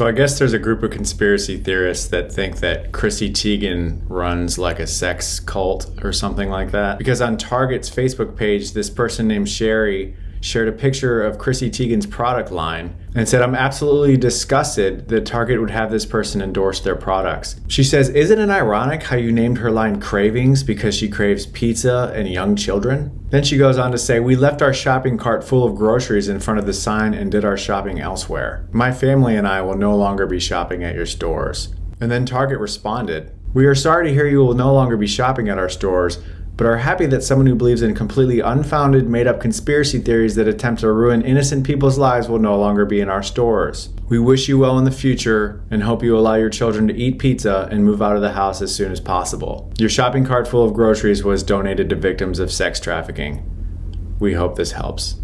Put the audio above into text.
So I guess there's a group of conspiracy theorists that think that Chrissy Teigen runs like a sex cult or something like that. Because on Target's Facebook page, this person named Sherry shared a picture of Chrissy Teigen's product line and said, "I'm absolutely disgusted that Target would have this person endorse their products." She says, "Isn't it ironic how you named her line Cravings because she craves pizza and young children?" Then she goes on to say, "We left our shopping cart full of groceries in front of the sign and did our shopping elsewhere. My family and I will no longer be shopping at your stores." And then Target responded, "We are sorry to hear you will no longer be shopping at our stores, but are happy that someone who believes in completely unfounded, made-up conspiracy theories that attempt to ruin innocent people's lives will no longer be in our stores. We wish you well in the future and hope you allow your children to eat pizza and move out of the house as soon as possible. Your shopping cart full of groceries was donated to victims of sex trafficking. We hope this helps."